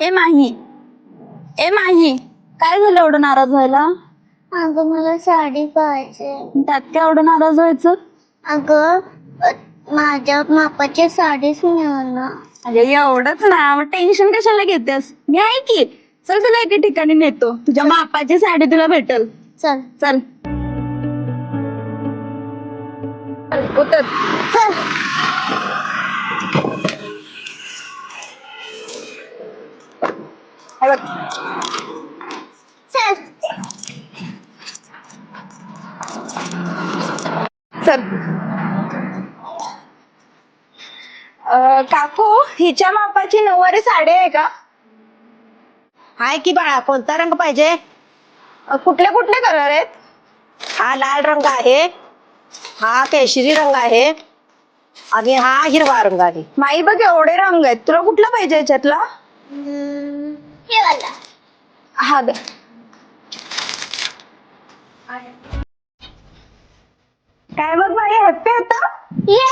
ए माही, ए माही, काय झालं एवढं नाराज व्हायला? अगं मला साडी पाहिजे. त्यात काय एवढं नाराज व्हायचं? अगं माझ्या मापाची साडीच मिळाला. अरे एवढंच ना, मग टेन्शन कशाला घेतेस? मी आहे की. चल तुला एके ठिकाणी नेतो, तुझ्या मापाची साडी तुला भेटल. चल चल उतर. चल हे बघ. चल. चल. काकू, हिच्या मापाची नऊवारी साडी आहे का? हाय की बाळा, कोणता रंग पाहिजे? कुठले कुठले कलर आहेत? हा लाल रंग आहे, हा केशरी रंग आहे आणि हा हिरवा रंग आहे. माई बघ एवढे रंग आहेत, तुला कुठला पाहिजे याच्यातला? हे वाला. हा दे. काय बघ बाई, हॅप्पी आता? ये